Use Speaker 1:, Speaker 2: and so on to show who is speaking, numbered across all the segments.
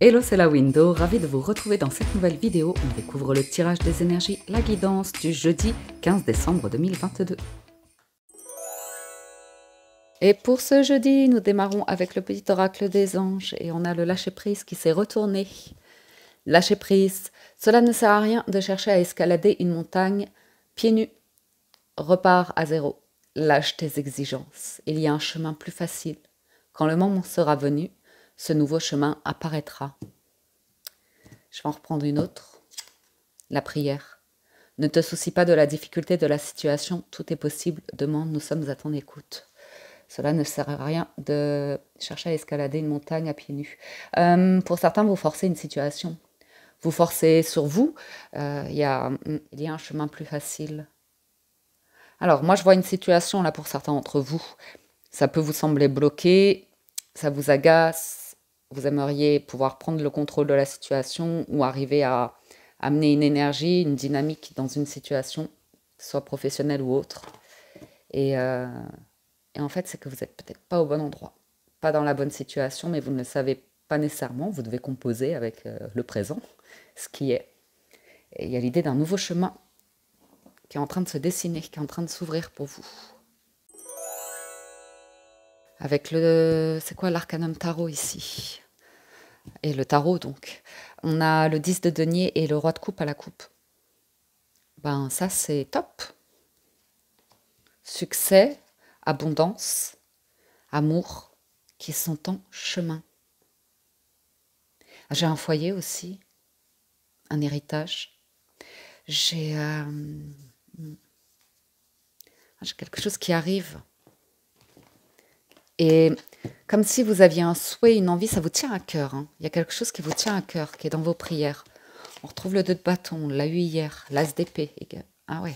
Speaker 1: Hello, c'est la Window, ravie de vous retrouver dans cette nouvelle vidéo. On découvre le tirage des énergies, la guidance du jeudi 15 décembre 2022. Et pour ce jeudi, nous démarrons avec le petit oracle des anges et on a le lâcher-prise qui s'est retourné. Lâcher-prise, cela ne sert à rien de chercher à escalader une montagne pieds nus. Repars à zéro, lâche tes exigences, il y a un chemin plus facile. Quand le moment sera venu, ce nouveau chemin apparaîtra. Je vais en reprendre une autre. La prière. Ne te soucie pas de la difficulté de la situation, tout est possible, demande, nous sommes à ton écoute. Cela ne sert à rien de chercher à escalader une montagne à pieds nus. Pour certains, vous forcez une situation. Vous forcez sur vous, il y a un chemin plus facile. Alors, moi, je vois une situation là pour certains d'entre vous. Ça peut vous sembler bloqué, ça vous agace, vous aimeriez pouvoir prendre le contrôle de la situation ou arriver à amener une énergie, une dynamique dans une situation, soit professionnelle ou autre. Et en fait, c'est que vous n'êtes peut-être pas au bon endroit, pas dans la bonne situation, mais vous ne le savez pas nécessairement. Vous devez composer avec le présent, ce qui est. Et il y a l'idée d'un nouveau chemin qui est en train de se dessiner, qui est en train de s'ouvrir pour vous. Avec le... C'est quoi l'arcanum tarot ici? Et le tarot, donc. On a le 10 de denier et le roi de coupe à la coupe. Ben, ça, c'est top. Succès, abondance, amour qui sont en chemin. J'ai un foyer aussi, un héritage. J'ai quelque chose qui arrive. Et comme si vous aviez un souhait, une envie, ça vous tient à cœur. Hein. Il y a quelque chose qui vous tient à cœur, qui est dans vos prières. On retrouve le 2 de bâton, on l'a eu hier, l'as d'épée. Ah ouais,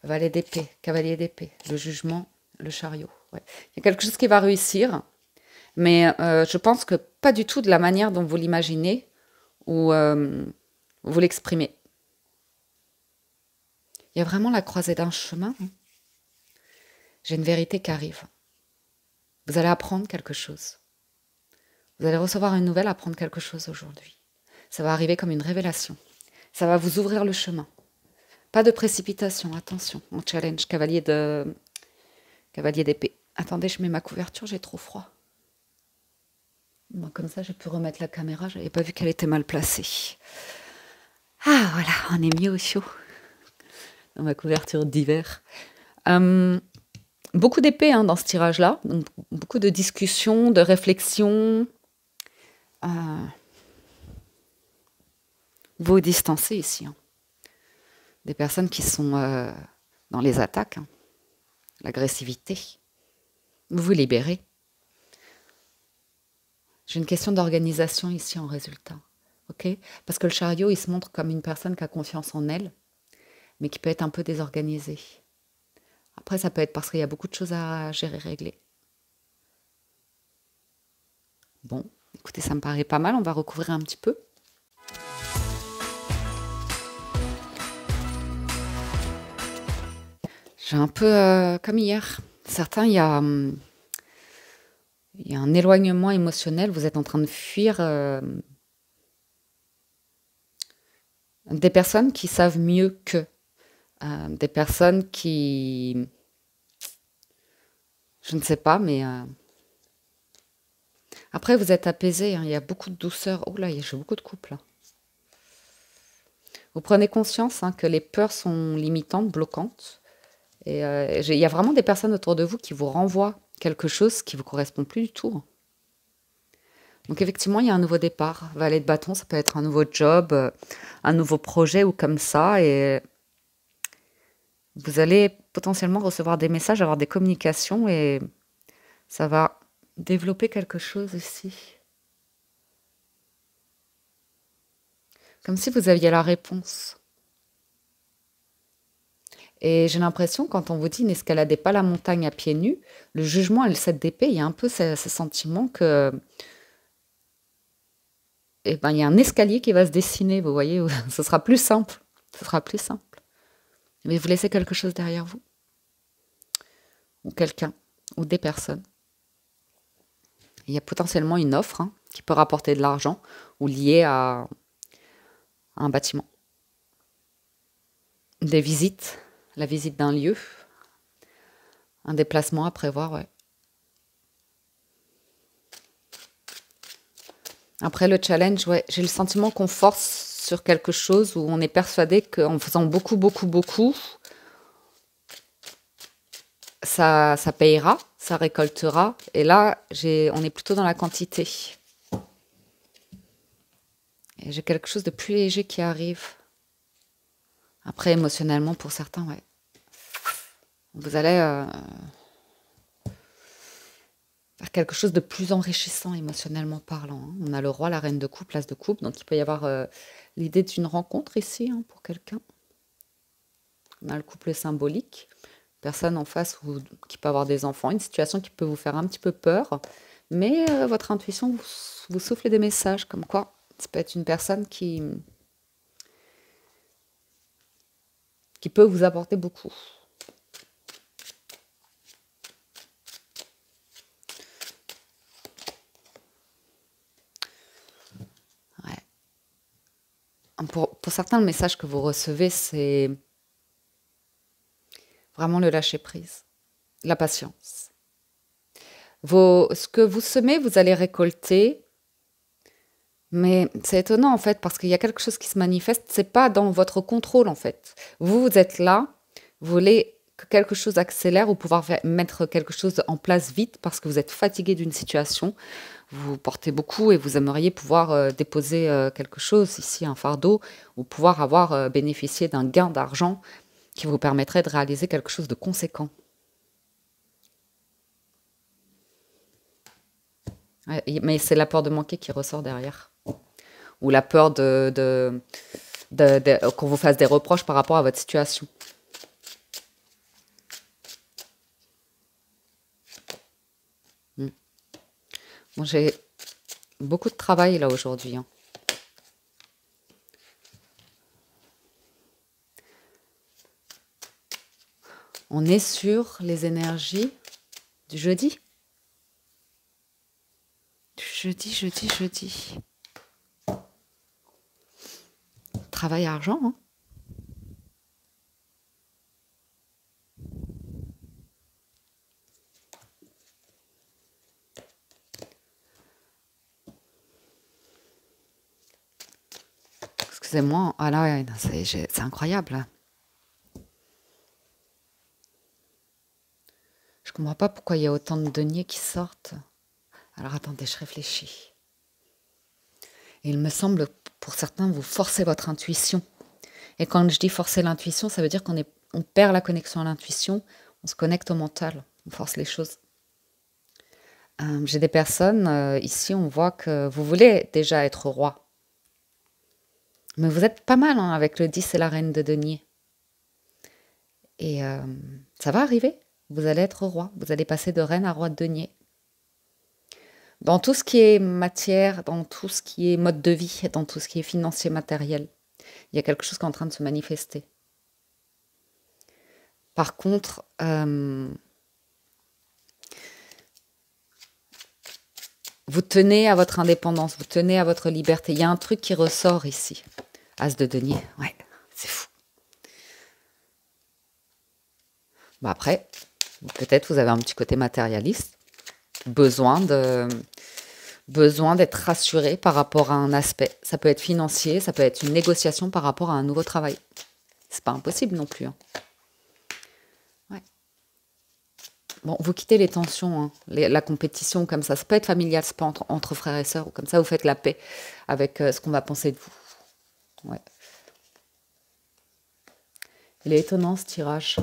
Speaker 1: valet d'épée, cavalier d'épée, le jugement, le chariot. Ouais. Il y a quelque chose qui va réussir, mais je pense que pas du tout de la manière dont vous l'imaginez ou vous l'exprimez. Il y a vraiment la croisée d'un chemin. Hein. J'ai une vérité qui arrive. Vous allez apprendre quelque chose. Vous allez recevoir une nouvelle, apprendre quelque chose aujourd'hui. Ça va arriver comme une révélation. Ça va vous ouvrir le chemin. Pas de précipitation, attention. En challenge, cavalier d'épée. Attendez, je mets ma couverture, j'ai trop froid. Bon, comme ça, j'ai pu remettre la caméra. Je n'avais pas vu qu'elle était mal placée. Ah, voilà, on est mieux au chaud. Dans ma couverture d'hiver. Beaucoup d'épées hein, dans ce tirage-là. Beaucoup de discussions, de réflexions. Vous vous distancez ici. Hein. Des personnes qui sont dans les attaques, hein. L'agressivité. Vous vous libérez. J'ai une question d'organisation ici en résultat. Okay, parce que le chariot, il se montre comme une personne qui a confiance en elle, mais qui peut être un peu désorganisée. Après, ça peut être parce qu'il y a beaucoup de choses à gérer, régler. Bon, écoutez, ça me paraît pas mal. On va recouvrir un petit peu. J'ai un peu comme hier. Certains, il y a un éloignement émotionnel. Vous êtes en train de fuir des personnes qui savent mieux qu'eux. Des personnes qui... Je ne sais pas, mais... Après, vous êtes apaisé, hein, il y a beaucoup de douceur. Oh là, j'ai beaucoup de couples. Là. Vous prenez conscience hein, que les peurs sont limitantes, bloquantes. Et il y a vraiment des personnes autour de vous qui vous renvoient quelque chose qui ne vous correspond plus du tout. Donc effectivement, il y a un nouveau départ. Valet de bâton, ça peut être un nouveau job, un nouveau projet ou comme ça. Et vous allez potentiellement recevoir des messages, avoir des communications et ça va développer quelque chose ici. Comme si vous aviez la réponse. Et j'ai l'impression, quand on vous dit n'escaladez pas la montagne à pieds nus, le jugement et le 7 d'épée, il y a un peu ce sentiment que... Eh ben, il y a un escalier qui va se dessiner, vous voyez, ce sera plus simple. Ce sera plus simple. Mais vous laissez quelque chose derrière vous. Ou quelqu'un, ou des personnes. Il y a potentiellement une offre hein, qui peut rapporter de l'argent ou lié à un bâtiment. Des visites, la visite d'un lieu, un déplacement à prévoir, ouais. Après le challenge, ouais, j'ai le sentiment qu'on force sur quelque chose où on est persuadé qu'en faisant beaucoup, beaucoup, beaucoup, ça payera, ça récoltera. Et là, on est plutôt dans la quantité. Et j'ai quelque chose de plus léger qui arrive. Après, émotionnellement, pour certains, ouais. Vous allez faire quelque chose de plus enrichissant émotionnellement parlant, hein. On a le roi, la reine de coupe, l'as de coupe. Donc, il peut y avoir l'idée d'une rencontre ici, hein, pour quelqu'un. On a le couple symbolique. Personne en face qui peut avoir des enfants. Une situation qui peut vous faire un petit peu peur. Mais votre intuition vous souffle des messages comme quoi ça peut être une personne qui peut vous apporter beaucoup. Ouais. Pour certains, le message que vous recevez, c'est vraiment le lâcher-prise, la patience. Ce que vous semez, vous allez récolter. Mais c'est étonnant en fait, parce qu'il y a quelque chose qui se manifeste, c'est pas dans votre contrôle en fait. Vous êtes là, vous voulez que quelque chose accélère ou pouvoir mettre quelque chose en place vite parce que vous êtes fatigué d'une situation, vous portez beaucoup et vous aimeriez pouvoir déposer quelque chose, ici un fardeau, ou pouvoir avoir bénéficié d'un gain d'argent qui vous permettrait de réaliser quelque chose de conséquent. Ouais, mais c'est la peur de manquer qui ressort derrière. Ou la peur qu'on vous fasse des reproches par rapport à votre situation. Bon, j'ai beaucoup de travail là aujourd'hui, hein. On est sur les énergies du jeudi. Jeudi. Travail argent, hein. Excusez-moi. Ah là, c'est incroyable. Je comprends pas pourquoi il y a autant de deniers qui sortent. Alors attendez, je réfléchis. Et il me semble, pour certains, vous forcez votre intuition. Et quand je dis forcer l'intuition, ça veut dire on perd la connexion à l'intuition, on se connecte au mental, on force les choses. J'ai des personnes, ici, on voit que vous voulez déjà être roi. Mais vous êtes pas mal, hein, avec le 10 et la reine de denier. Et ça va arriver. Vous allez être roi. Vous allez passer de reine à roi de denier. Dans tout ce qui est matière, dans tout ce qui est mode de vie, dans tout ce qui est financier, matériel, il y a quelque chose qui est en train de se manifester. Par contre, vous tenez à votre indépendance, vous tenez à votre liberté. Il y a un truc qui ressort ici. As de denier, ouais, c'est fou. Bon après, peut-être vous avez un petit côté matérialiste, besoin d'être rassuré par rapport à un aspect. Ça peut être financier, ça peut être une négociation par rapport à un nouveau travail. C'est pas impossible non plus, hein. Ouais. Bon, vous quittez les tensions, hein, la compétition comme ça. Ça peut être familial, c'est pas entre frères et sœurs, ou comme ça vous faites la paix avec ce qu'on va penser de vous. Ouais. Il est étonnant ce tirage.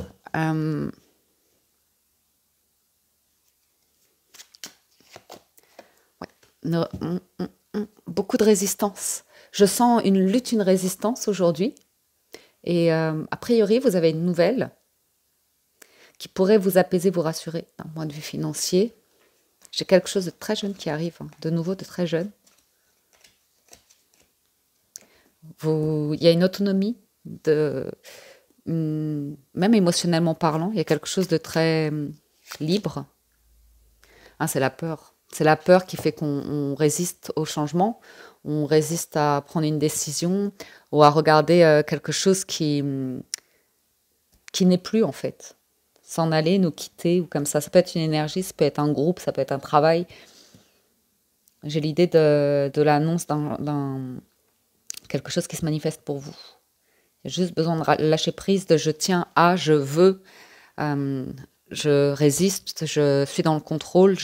Speaker 1: Beaucoup de résistance. Je sens une lutte, une résistance aujourd'hui. Et a priori, vous avez une nouvelle qui pourrait vous apaiser, vous rassurer d'un point de vue financier. J'ai quelque chose de très jeune qui arrive, hein, de nouveau, de très jeune. Il y a une autonomie, même émotionnellement parlant, il y a quelque chose de très libre. Hein, c'est la peur. C'est la peur qui fait qu'on résiste au changement, on résiste à prendre une décision ou à regarder quelque chose qui n'est plus en fait. S'en aller, nous quitter ou comme ça. Ça peut être une énergie, ça peut être un groupe, ça peut être un travail. J'ai l'idée de l'annonce d'un quelque chose qui se manifeste pour vous. Il y a juste besoin de lâcher prise, de je tiens à, je veux, euh, je résiste, je suis dans le contrôle,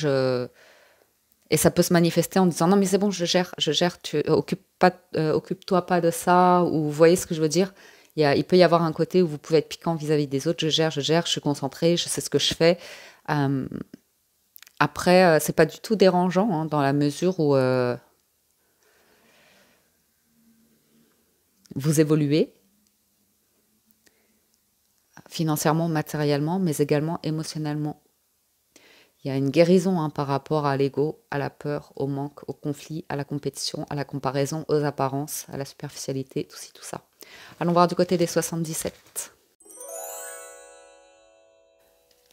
Speaker 1: et ça peut se manifester en disant non mais c'est bon, je gère, tu occupe-toi pas de ça, ou vous voyez ce que je veux dire. Il peut y avoir un côté où vous pouvez être piquant vis-à-vis des autres, je gère, je suis concentrée, je sais ce que je fais. Euh, Après, c'est pas du tout dérangeant hein, dans la mesure où vous évoluez financièrement, matériellement, mais également émotionnellement. Il y a une guérison hein, par rapport à l'ego, à la peur, au manque, au conflit, à la compétition, à la comparaison, aux apparences, à la superficialité, tout ci, tout ça. Allons voir du côté des 77.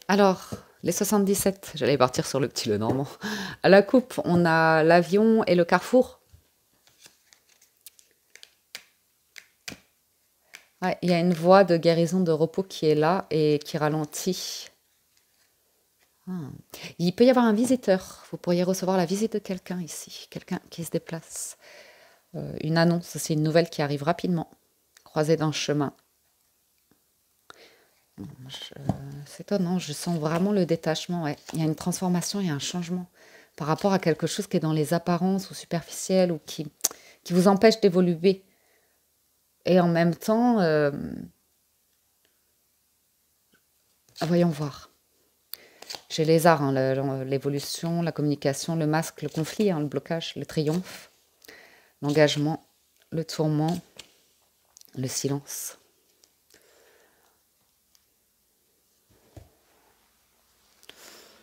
Speaker 1: Alors, les 77, j'allais partir sur le petit Lenormand. À la coupe, on a l'avion et le carrefour. Ouais, il y a une voie de guérison, de repos qui est là et qui ralentit. Ah. Il peut y avoir un visiteur. Vous pourriez recevoir la visite de quelqu'un ici, quelqu'un qui se déplace. Une annonce, c'est une nouvelle qui arrive rapidement, croisée d'un chemin. C'est étonnant, je sens vraiment le détachement. Ouais. Il y a une transformation, il y a un changement par rapport à quelque chose qui est dans les apparences ou superficielles ou qui vous empêche d'évoluer. Et en même temps, voyons voir. J'ai les arts, hein, l'évolution, la communication, le masque, le conflit, hein, le blocage, le triomphe, l'engagement, le tourment, le silence.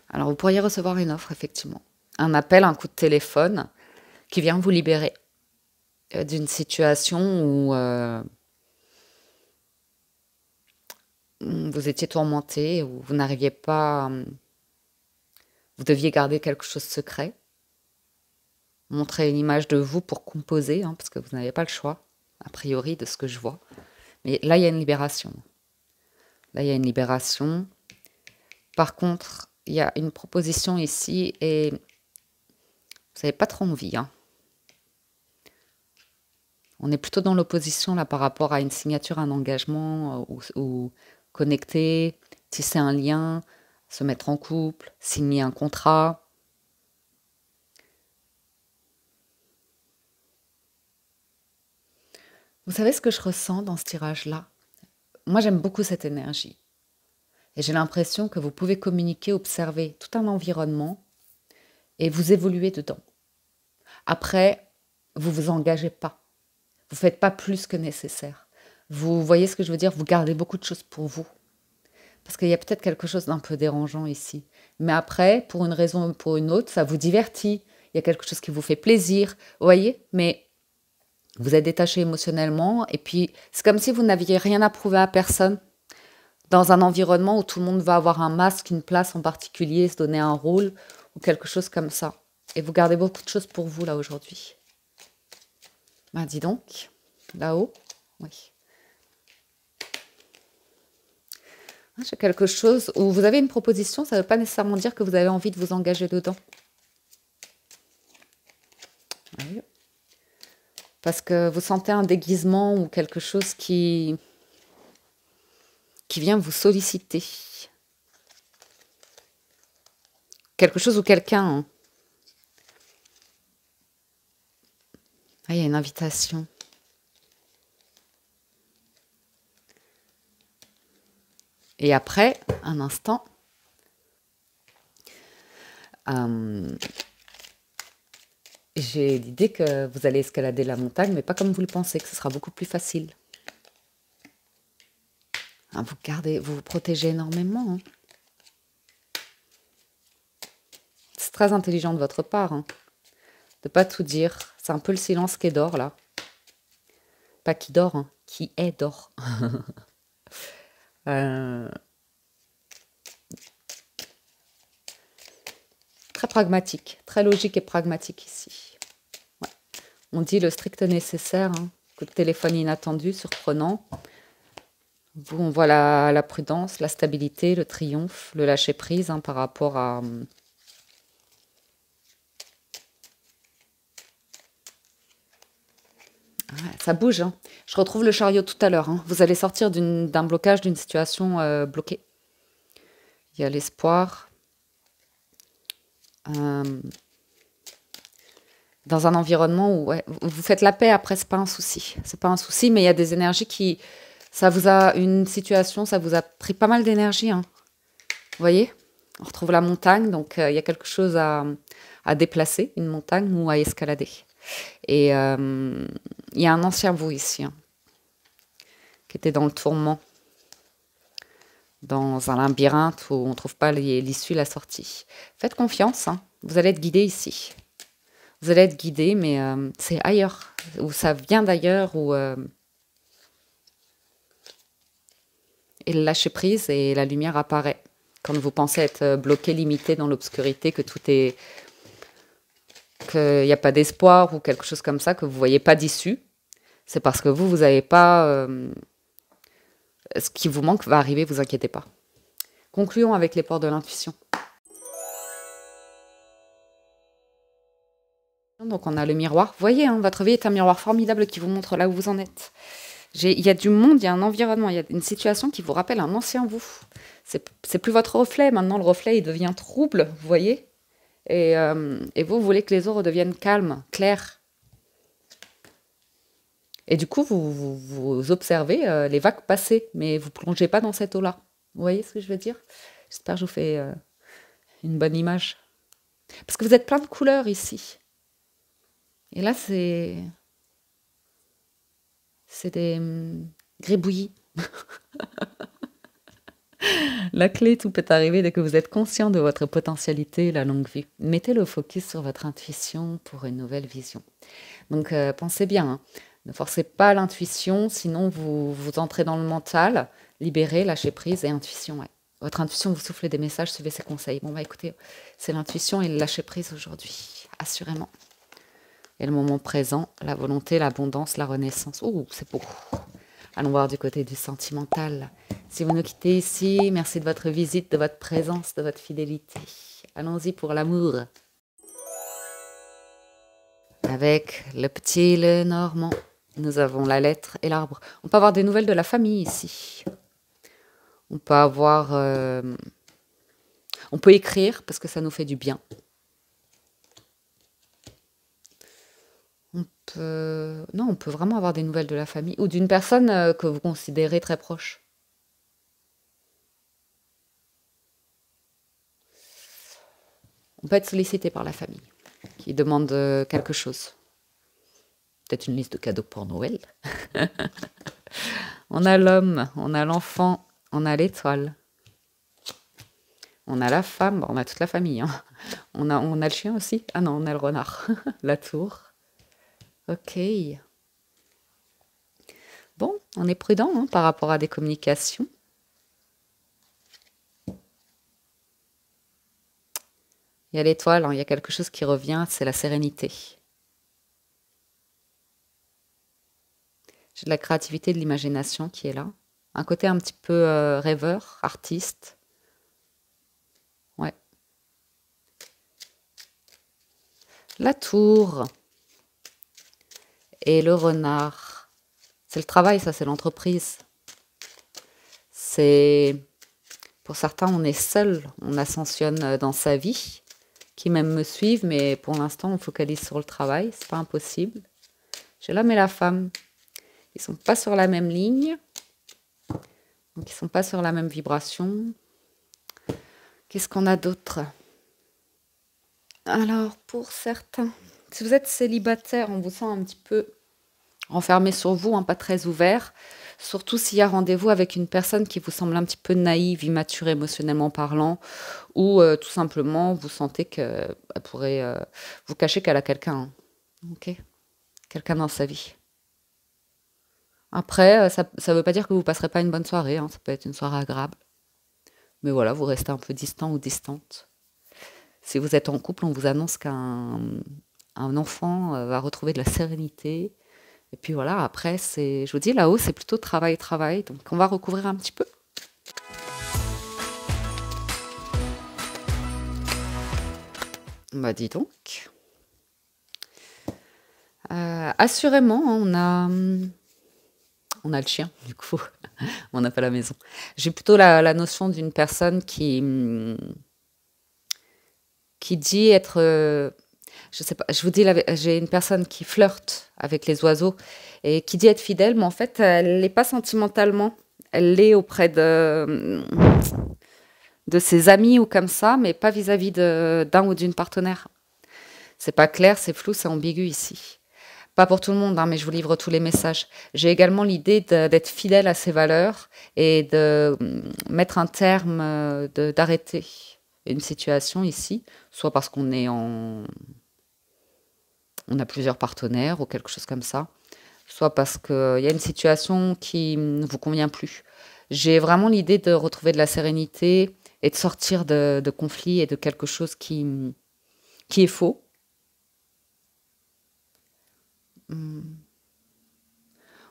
Speaker 1: Alors vous pourriez recevoir une offre, effectivement. Un appel, un coup de téléphone qui vient vous libérer d'une situation où vous étiez tourmenté, où vous n'arriviez pas, vous deviez garder quelque chose de secret, montrer une image de vous pour composer, hein, parce que vous n'avez pas le choix, a priori, de ce que je vois. Mais là, il y a une libération. Là, il y a une libération. Par contre, il y a une proposition ici et vous n'avez pas trop envie. Hein. On est plutôt dans l'opposition là par rapport à une signature, un engagement ou connecter, tisser un lien, se mettre en couple, signer un contrat. Vous savez ce que je ressens dans ce tirage-là? Moi, j'aime beaucoup cette énergie. Et j'ai l'impression que vous pouvez communiquer, observer tout un environnement et vous évoluer dedans. Après, vous vous engagez pas. Vous ne faites pas plus que nécessaire. Vous voyez ce que je veux dire? Vous gardez beaucoup de choses pour vous. Parce qu'il y a peut-être quelque chose d'un peu dérangeant ici. Mais après, pour une raison ou pour une autre, ça vous divertit. Il y a quelque chose qui vous fait plaisir. Vous voyez? Mais vous êtes détaché émotionnellement. Et puis, c'est comme si vous n'aviez rien à prouver à personne. Dans un environnement où tout le monde va avoir un masque, une place en particulier, se donner un rôle ou quelque chose comme ça. Et vous gardez beaucoup de choses pour vous là aujourd'hui. Ben dis donc, là-haut, oui. J'ai quelque chose où vous avez une proposition, ça ne veut pas nécessairement dire que vous avez envie de vous engager dedans. Oui. Parce que vous sentez un déguisement ou quelque chose qui vient vous solliciter. Quelque chose ou quelqu'un. Hein. Ah, il y a une invitation. Et après, un instant, j'ai l'idée que vous allez escalader la montagne, mais pas comme vous le pensez, que ce sera beaucoup plus facile. Hein, vous vous protégez énormément. Hein. C'est très intelligent de votre part, hein, de pas tout dire. C'est un peu le silence qui dort, là. Pas qui dort, hein, qui est dort. Très très pragmatique, très logique et pragmatique ici. Ouais. On dit le strict nécessaire, hein. Coup de téléphone inattendu, surprenant. Vous, on voit la prudence, la stabilité, le triomphe, le lâcher-prise hein, par rapport à... Ouais, ça bouge. Hein. Je retrouve le chariot tout à l'heure. Hein. Vous allez sortir d'un blocage, d'une situation bloquée. Il y a l'espoir. Dans un environnement où ouais, vous faites la paix, après, c'est pas un souci. C'est pas un souci, mais il y a des énergies qui... Ça vous a... Une situation, ça vous a pris pas mal d'énergie. Hein. Vous voyez? On retrouve la montagne, donc il y a quelque chose à déplacer, une montagne ou à escalader. Et il y a un ancien vous ici, hein, qui était dans le tourment, dans un labyrinthe où on ne trouve pas l'issue, la sortie. Faites confiance, hein, vous allez être guidé ici. Vous allez être guidé, mais c'est ailleurs, ou ça vient d'ailleurs, ou... et le lâcher prise et la lumière apparaît. Quand vous pensez être bloqué, limité dans l'obscurité, que tout est... qu'il n'y a pas d'espoir ou quelque chose comme ça, que vous ne voyez pas d'issue, c'est parce que vous n'avez pas... ce qui vous manque va arriver, vous inquiétez pas. Concluons avec les portes de l'intuition. Donc on a le miroir. Vous voyez, hein, votre vie est un miroir formidable qui vous montre là où vous en êtes. Il y a du monde, il y a un environnement, il y a une situation qui vous rappelle un ancien vous. C'est plus votre reflet, maintenant le reflet il devient trouble, vous voyez. Et vous voulez que les eaux redeviennent calmes, claires. Et du coup, vous observez les vagues passer, mais vous ne plongez pas dans cette eau-là. Vous voyez ce que je veux dire? J'espère que je vous fais une bonne image. Parce que vous êtes plein de couleurs ici. Et là, c'est des gribouillis. La clé, tout peut arriver dès que vous êtes conscient de votre potentialité, la longue vue. Mettez le focus sur votre intuition pour une nouvelle vision. Donc, pensez bien, hein. Ne forcez pas l'intuition, sinon vous entrez dans le mental. Libérez, lâchez prise et intuition. Ouais. Votre intuition vous souffle des messages, suivez ses conseils. Bon, bah écoutez, c'est l'intuition et le lâcher prise aujourd'hui, assurément. Et le moment présent, la volonté, l'abondance, la renaissance. Ouh, c'est beau. Allons voir du côté du sentimental. Si vous nous quittez ici, merci de votre visite, de votre présence, de votre fidélité. Allons-y pour l'amour. Avec le petit et le normand, nous avons la lettre et l'arbre. On peut avoir des nouvelles de la famille ici. On peut avoir... on peut écrire parce que ça nous fait du bien. Non, on peut vraiment avoir des nouvelles de la famille ou d'une personne que vous considérez très proche. On peut être sollicité par la famille qui demande quelque chose. Peut-être une liste de cadeaux pour Noël. On a l'homme, on a l'enfant, on a l'étoile. On a la femme, bon, on a toute la famille. Hein. On a le chien aussi. Ah non, on a le renard. La tour. Ok. Bon, on est prudent hein, par rapport à des communications. Il y a l'étoile, hein, il y a quelque chose qui revient, c'est la sérénité. J'ai de la créativité, de l'imagination qui est là. Un côté un petit peu rêveur, artiste. Ouais. La tour. Et le renard. C'est le travail, ça, c'est l'entreprise. C'est... Pour certains, on est seul, on ascensionne dans sa vie, qui même me suivent, mais pour l'instant, on focalise sur le travail, c'est pas impossible. J'ai l'homme et la femme. Ils sont pas sur la même ligne, donc ils sont pas sur la même vibration. Qu'est-ce qu'on a d'autre? Alors, pour certains, si vous êtes célibataire, on vous sent un petit peu renfermé sur vous, hein, pas très ouvert. Surtout s'il y a rendez-vous avec une personne qui vous semble un petit peu naïve, immature émotionnellement parlant, ou tout simplement vous sentez qu'elle pourrait vous cacher qu'elle a quelqu'un. Hein. Ok, quelqu'un dans sa vie. Après, ça ne veut pas dire que vous passerez pas une bonne soirée, hein, ça peut être une soirée agréable. Mais voilà, vous restez un peu distant ou distante. Si vous êtes en couple, on vous annonce qu'un enfant va retrouver de la sérénité. Et puis voilà, après, je vous dis, là-haut, c'est plutôt travail, travail. Donc, on va recouvrir un petit peu. Bah, dis donc. Assurément, on a le chien, du coup. On n'a pas la maison. J'ai plutôt la notion d'une personne qui dit être... je sais pas, je vous dis, j'ai une personne qui flirte avec les oiseaux et qui dit être fidèle, mais en fait, elle l'est pas sentimentalement. Elle l'est auprès de ses amis ou comme ça, mais pas vis-à-vis d'un ou d'une partenaire. C'est pas clair, c'est flou, c'est ambigu ici. Pas pour tout le monde, hein, mais je vous livre tous les messages. J'ai également l'idée d'être fidèle à ses valeurs et de mettre un terme, d'arrêter une situation ici, soit parce qu'on a plusieurs partenaires ou quelque chose comme ça, soit parce qu'il y a une situation qui ne vous convient plus. J'ai vraiment l'idée de retrouver de la sérénité et de sortir de conflits et de quelque chose qui est faux.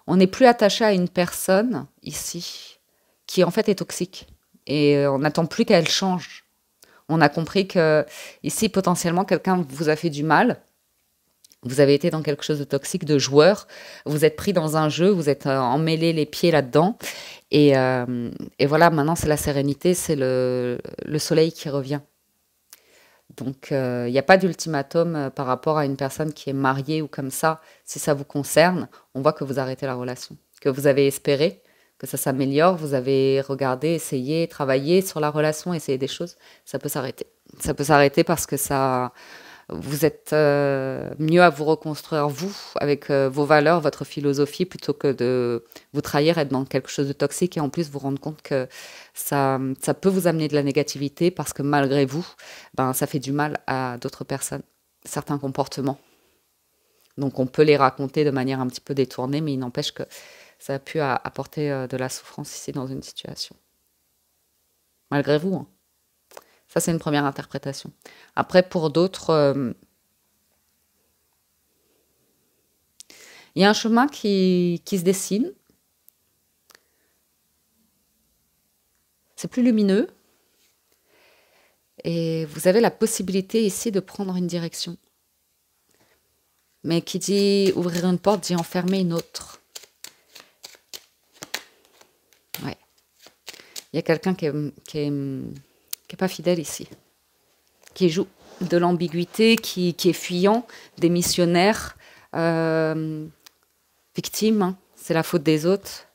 Speaker 1: On n'est plus attaché à une personne ici qui en fait est toxique et on n'attend plus qu'elle change. On a compris que ici potentiellement quelqu'un vous a fait du mal. Vous avez été dans quelque chose de toxique, de joueur. Vous êtes pris dans un jeu, vous êtes emmêlé les pieds là-dedans. Et voilà, maintenant c'est la sérénité, c'est le soleil qui revient. Donc, il n'y a pas d'ultimatum par rapport à une personne qui est mariée ou comme ça. Si ça vous concerne, on voit que vous arrêtez la relation, que vous avez espéré que ça s'améliore, vous avez regardé, essayé, travaillé sur la relation, essayé des choses. Ça peut s'arrêter. Ça peut s'arrêter parce que vous êtes mieux à vous reconstruire, vous, avec vos valeurs, votre philosophie, plutôt que de vous trahir, être dans quelque chose de toxique et en plus vous rendre compte que ça peut vous amener de la négativité parce que malgré vous, ça fait du mal à d'autres personnes, certains comportements. Donc on peut les raconter de manière un petit peu détournée, mais il n'empêche que ça a pu apporter de la souffrance ici dans une situation. Malgré vous, hein. Ça, c'est une première interprétation. Après, pour d'autres, il y a un chemin qui se dessine. C'est plus lumineux. Et vous avez la possibilité ici de prendre une direction. Mais qui dit ouvrir une porte, dit enfermer une autre. Ouais. Il y a quelqu'un qui est pas fidèle ici, qui joue de l'ambiguïté, qui est fuyant, démissionnaire, victime, hein, c'est la faute des autres,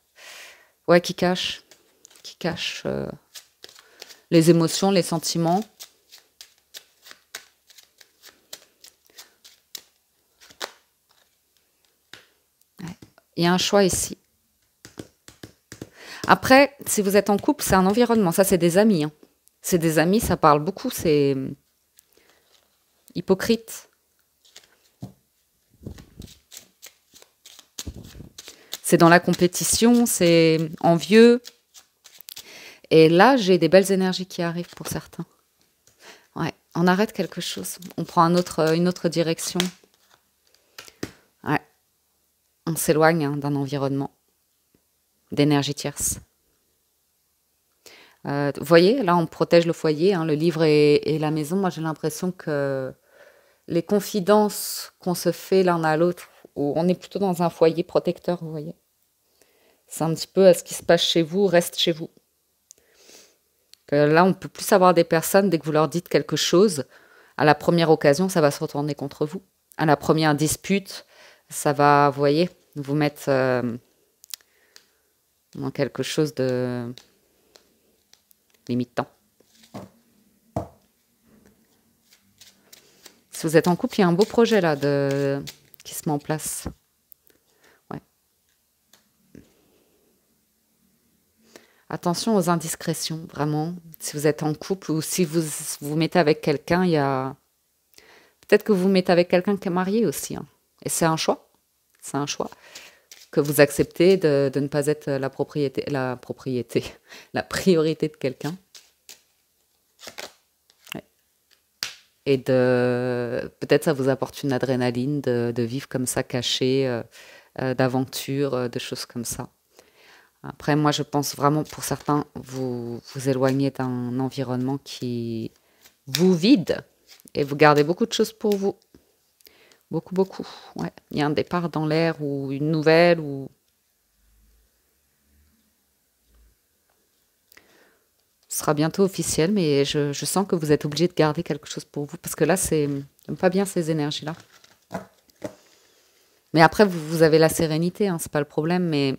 Speaker 1: ouais, qui cache les émotions, les sentiments. Ouais. Il y a un choix ici. Après, si vous êtes en couple, c'est un environnement, ça c'est des amis, hein. C'est des amis, ça parle beaucoup, c'est hypocrite. C'est dans la compétition, c'est envieux. Et là, j'ai des belles énergies qui arrivent pour certains. Ouais, on arrête quelque chose. On prend une autre direction. Ouais, on s'éloigne, hein, d'un environnement, d'énergie tierce. Vous voyez, là, on protège le foyer, hein, le livre et la maison. Moi, j'ai l'impression que les confidences qu'on se fait l'un à l'autre, on est plutôt dans un foyer protecteur, vous voyez. C'est un petit peu ce qui se passe chez vous, reste chez vous. Que là, on peut plus savoir des personnes, dès que vous leur dites quelque chose, à la première occasion, ça va se retourner contre vous. À la première dispute, ça va, vous voyez, vous mettre dans quelque chose de limitant. Si vous êtes en couple, il y a un beau projet là qui se met en place. Ouais. Attention aux indiscrétions, vraiment. Si vous êtes en couple ou si vous vous mettez avec quelqu'un, il y a... Peut-être que vous vous mettez avec quelqu'un qui est marié aussi, hein. Et c'est un choix. C'est un choix que vous acceptez de ne pas être la priorité de quelqu'un. Ouais. Et peut-être ça vous apporte une adrénaline de vivre comme ça caché, d'aventures, de choses comme ça. Après, moi, je pense vraiment, pour certains, vous vous éloignez d'un environnement qui vous vide et vous gardez beaucoup de choses pour vous. Beaucoup, beaucoup. Ouais. Il y a un départ dans l'air ou une nouvelle ou ce sera bientôt officiel, mais je sens que vous êtes obligé de garder quelque chose pour vous parce que là, j'aime pas bien ces énergies-là. Mais après, vous avez la sérénité, hein, c'est pas le problème, mais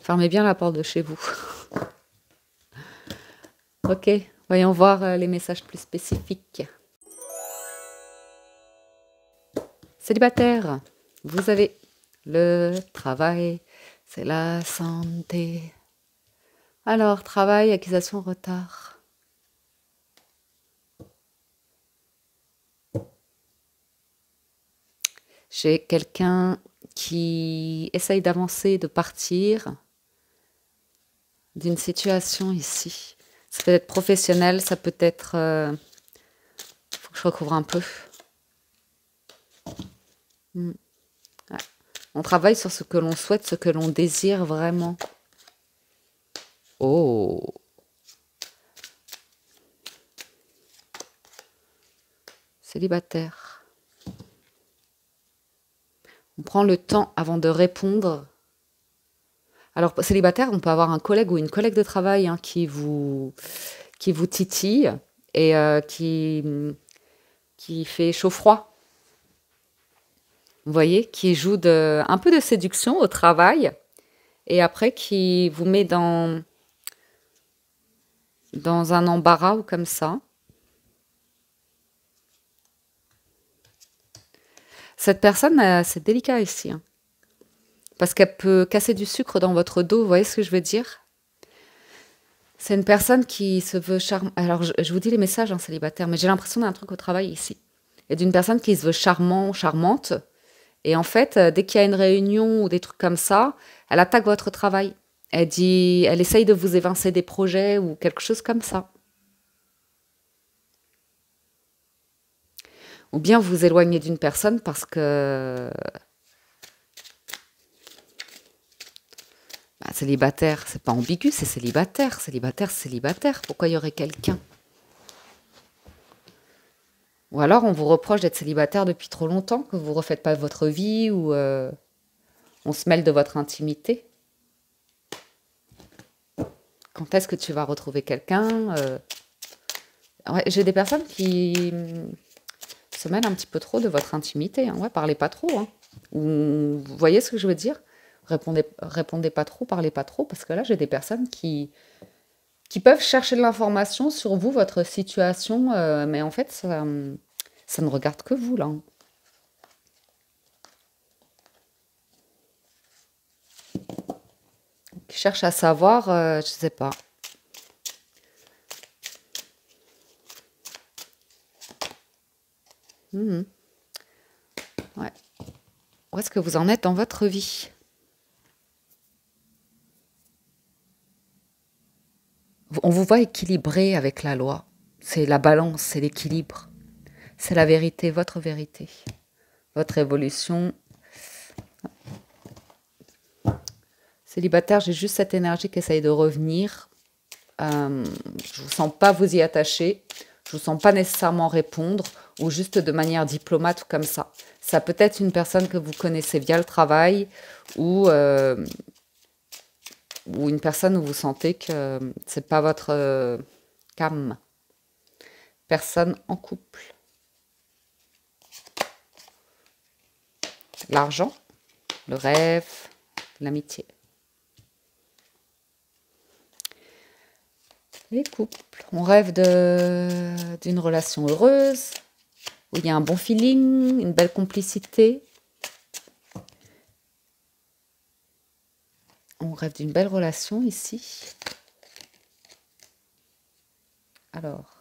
Speaker 1: fermez bien la porte de chez vous. Ok, voyons voir les messages plus spécifiques. Célibataire, vous avez le travail, c'est la santé. Alors, travail, accusation, retard. J'ai quelqu'un qui essaye d'avancer, de partir d'une situation ici. Ça peut être professionnel, ça peut être... faut que je recouvre un peu. Ouais. On travaille sur ce que l'on souhaite, ce que l'on désire vraiment. Oh, célibataire. On prend le temps avant de répondre. Alors, célibataire, on peut avoir un collègue ou une collègue de travail hein, qui vous titille et qui fait chaud-froid. Vous voyez, qui joue un peu de séduction au travail et après qui vous met dans un embarras ou comme ça. Cette personne, c'est délicat ici. Hein, parce qu'elle peut casser du sucre dans votre dos, vous voyez ce que je veux dire? C'est une personne qui se veut charmante. Alors, je vous dis les messages, hein, célibataire, mais j'ai l'impression d'un truc au travail ici. Et d'une personne qui se veut charmant, charmante. Et en fait, dès qu'il y a une réunion ou des trucs comme ça, elle attaque votre travail. Elle essaye de vous évincer des projets ou quelque chose comme ça. Ou bien vous vous éloignez d'une personne parce que bah, célibataire, c'est pas ambigu, c'est célibataire. Célibataire, c'est célibataire. Pourquoi il y aurait quelqu'un? Ou alors on vous reproche d'être célibataire depuis trop longtemps, que vous ne refaites pas votre vie ou on se mêle de votre intimité. Quand est-ce que tu vas retrouver quelqu'un ouais, j'ai des personnes qui se mêlent un petit peu trop de votre intimité. Hein. Ouais, parlez pas trop. Hein. Ou, vous voyez ce que je veux dire? Répondez pas trop, parlez pas trop, parce que là, j'ai des personnes qui peuvent chercher de l'information sur vous, votre situation, mais en fait, ça ne regarde que vous, là. Qui cherchent à savoir, je sais pas. Mhm. Ouais. Où est-ce que vous en êtes dans votre vie? On vous voit équilibré avec la loi. C'est la balance, c'est l'équilibre. C'est la vérité, votre évolution. Célibataire, j'ai juste cette énergie qui essaye de revenir. Je vous sens pas vous y attacher. Je vous sens pas nécessairement répondre ou juste de manière diplomate ou comme ça. Ça peut être une personne que vous connaissez via le travail ou une personne où vous sentez que c'est pas votre cam. Personne en couple. L'argent, le rêve, l'amitié. Les couples. On rêve d'une relation heureuse, où il y a un bon feeling, une belle complicité. On rêve d'une belle relation ici. Alors,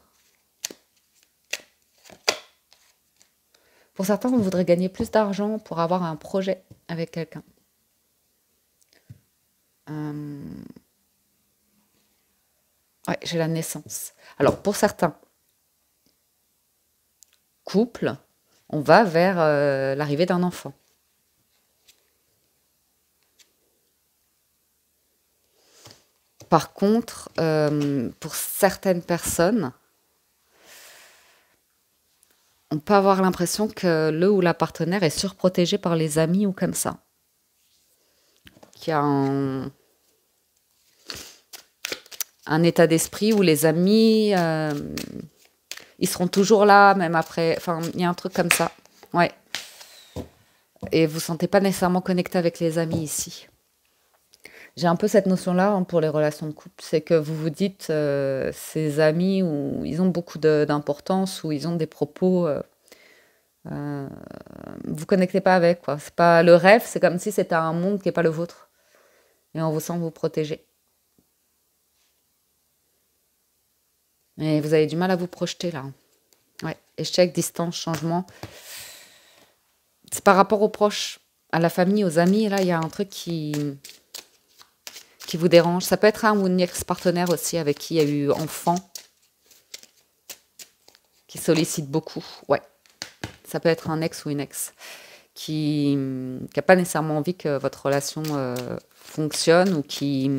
Speaker 1: pour certains, on voudrait gagner plus d'argent pour avoir un projet avec quelqu'un. Ouais, j'ai la naissance. Alors, pour certains, couple, on va vers l'arrivée d'un enfant. Par contre, pour certaines personnes, on peut avoir l'impression que le ou la partenaire est surprotégé par les amis ou comme ça. Qu'il y a un état d'esprit où les amis, ils seront toujours là, même après. Enfin, il y a un truc comme ça. Ouais. Et vous ne sentez pas nécessairement connecté avec les amis ici. J'ai un peu cette notion-là hein, pour les relations de couple. C'est que vous vous dites, ces amis, où ils ont beaucoup d'importance, où ils ont des propos... vous connectez pas avec, quoi. C'est pas le rêve, c'est comme si c'était un monde qui n'est pas le vôtre. Et on vous sent vous protéger. Et vous avez du mal à vous projeter, là. Ouais. Échec, distance, changement. C'est par rapport aux proches, à la famille, aux amis. Là, il y a un truc qui vous dérange. Ça peut être un ou une ex-partenaire aussi avec qui il y a eu enfant, qui sollicite beaucoup. Ouais. Ça peut être un ex ou une ex qui n'a pas nécessairement envie que votre relation fonctionne ou qui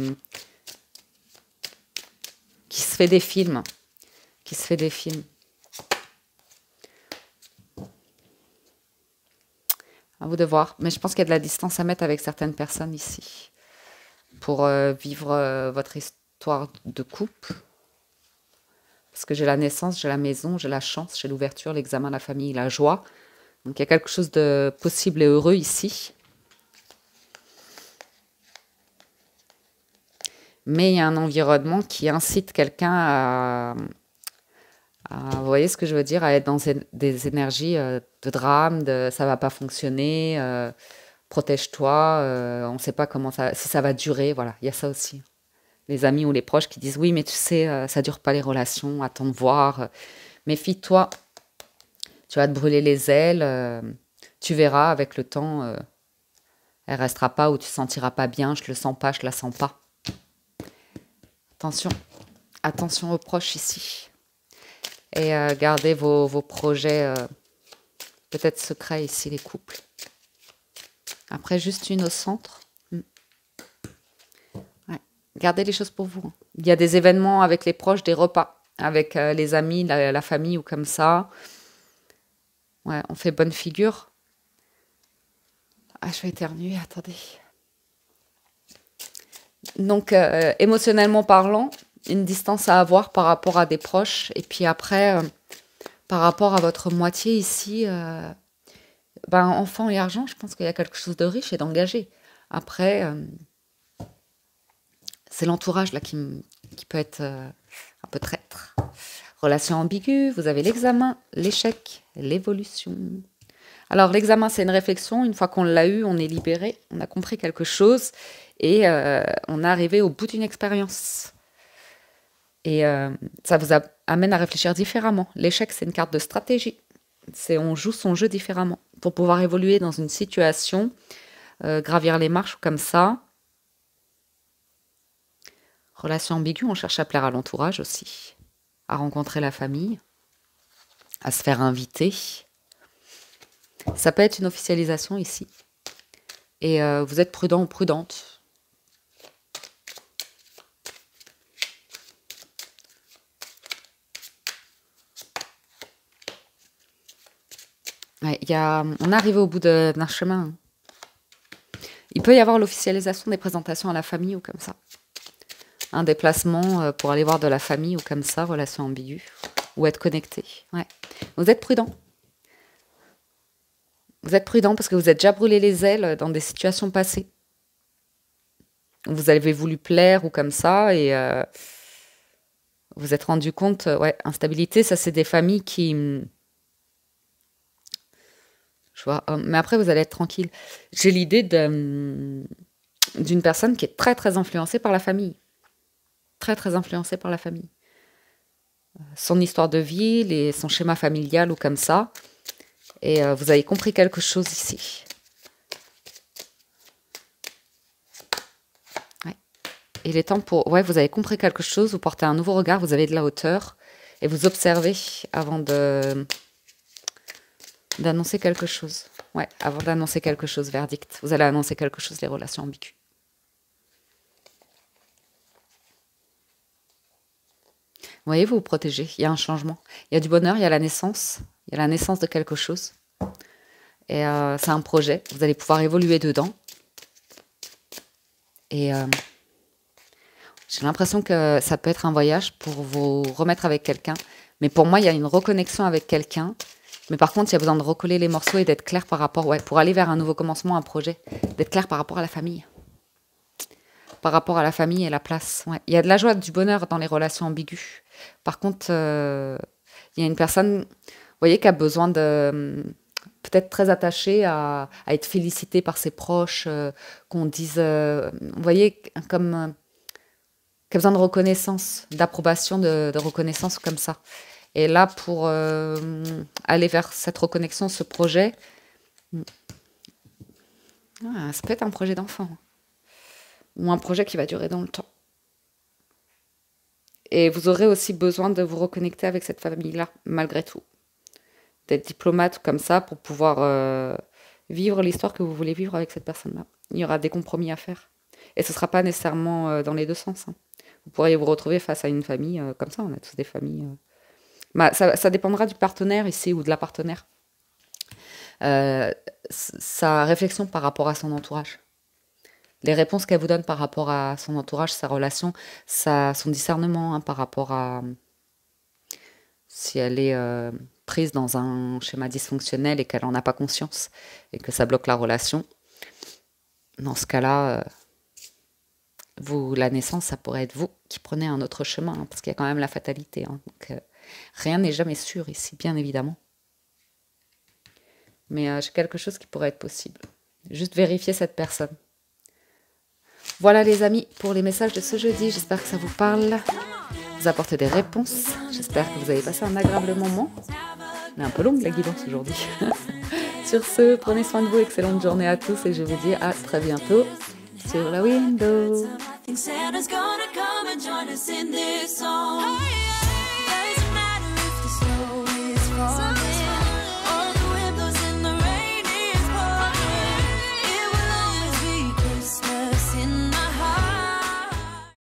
Speaker 1: se fait des films. Qui se fait des films. À vous de voir. Mais je pense qu'il y a de la distance à mettre avec certaines personnes ici. Pour vivre votre histoire de couple. Parce que j'ai la naissance, j'ai la maison, j'ai la chance, j'ai l'ouverture, l'examen, la famille, la joie. Donc il y a quelque chose de possible et heureux ici. Mais il y a un environnement qui incite quelqu'un vous voyez ce que je veux dire, à être dans des énergies de drame, de ça va pas fonctionner, protège-toi, on ne sait pas si ça va durer, voilà, il y a ça aussi. Les amis ou les proches qui disent oui, mais tu sais, ça dure pas les relations, attends de voir, méfie-toi, tu vas te brûler les ailes, tu verras avec le temps, elle restera pas ou tu te sentiras pas bien, je le sens pas, je la sens pas. Attention, attention aux proches ici. Et gardez vos projets peut-être secrets ici, les couples. Après, juste une au centre. Ouais. Gardez les choses pour vous. Hein. Il y a des événements avec les proches, des repas, avec les amis, la famille ou comme ça. Ouais, on fait bonne figure. Ah, je vais éternuer, attendez. Donc, émotionnellement parlant, une distance à avoir par rapport à des proches. Et puis après, par rapport à votre moitié ici, enfant et argent, je pense qu'il y a quelque chose de riche et d'engagé. Après, c'est l'entourage là qui peut être un peu traître. Relation ambiguë, vous avez l'examen, l'échec, l'évolution. Alors l'examen, c'est une réflexion. Une fois qu'on l'a eu, on est libéré, on a compris quelque chose et on est arrivé au bout d'une expérience. Et ça vous amène à réfléchir différemment. L'échec, c'est une carte de stratégie. On joue son jeu différemment pour pouvoir évoluer dans une situation, gravir les marches comme ça. Relation ambiguë, on cherche à plaire à l'entourage aussi, à rencontrer la famille, à se faire inviter. Ça peut être une officialisation ici. Et vous êtes prudent ou prudente. Ouais, on est arrivé au bout d'un chemin. Il peut y avoir l'officialisation des présentations à la famille ou comme ça. Un déplacement pour aller voir de la famille ou comme ça, relation ambiguë. Ou être connecté. Ouais. Vous êtes prudent. Vous êtes prudent parce que vous êtes déjà brûlé les ailes dans des situations passées. Vous avez voulu plaire ou comme ça et vous êtes rendu compte, ouais, instabilité, ça c'est des familles qui... Je vois, mais après vous allez être tranquille. J'ai l'idée d'une personne qui est très très influencée par la famille. Très très influencée par la famille. Son histoire de vie, son schéma familial ou comme ça. Et vous avez compris quelque chose ici. Ouais. Il est temps pour... Ouais, vous avez compris quelque chose, vous portez un nouveau regard, vous avez de la hauteur. Et vous observez avant de d'annoncer quelque chose. Ouais, avant d'annoncer quelque chose, verdict. Vous allez annoncer quelque chose, les relations ambiguës. Vous voyez, vous vous protégez. Il y a un changement. Il y a du bonheur, il y a la naissance. Il y a la naissance de quelque chose. Et c'est un projet. Vous allez pouvoir évoluer dedans. Et j'ai l'impression que ça peut être un voyage pour vous remettre avec quelqu'un. Mais pour moi, il y a une reconnexion avec quelqu'un. Mais par contre, il y a besoin de recoller les morceaux et d'être clair par rapport... Ouais, pour aller vers un nouveau commencement, un projet. D'être clair par rapport à la famille. Par rapport à la famille et la place. Ouais. Il y a de la joie, du bonheur dans les relations ambiguës. Par contre, il y a une personne, vous voyez, qui a besoin de... peut-être très attachée à être félicitée par ses proches, qu'on dise... vous voyez, comme... qui a besoin de reconnaissance, d'approbation, de reconnaissance comme ça. Et là, pour aller vers cette reconnexion, ce projet, ça peut être un projet d'enfant. Ou un projet qui va durer dans le temps. Et vous aurez aussi besoin de vous reconnecter avec cette famille-là, malgré tout. D'être diplomate comme ça pour pouvoir vivre l'histoire que vous voulez vivre avec cette personne-là. Il y aura des compromis à faire. Et ce ne sera pas nécessairement dans les deux sens. Hein. Vous pourriez vous retrouver face à une famille comme ça. On a tous des familles. Ça dépendra du partenaire ici ou de la partenaire. Sa réflexion par rapport à son entourage. Les réponses qu'elle vous donne par rapport à son entourage, sa relation, son discernement hein, par rapport à si elle est prise dans un schéma dysfonctionnel et qu'elle n'en a pas conscience et que ça bloque la relation. Dans ce cas-là, la naissance, ça pourrait être vous qui prenez un autre chemin hein, parce qu'il y a quand même la fatalité. Hein, donc, rien n'est jamais sûr ici, bien évidemment. Mais j'ai quelque chose qui pourrait être possible. Juste vérifier cette personne. Voilà les amis pour les messages de ce jeudi. J'espère que ça vous parle, vous apporte des réponses. J'espère que vous avez passé un agréable moment. Elle est un peu longue la guidance aujourd'hui. Sur ce, prenez soin de vous, excellente journée à tous et je vous dis à très bientôt sur la window.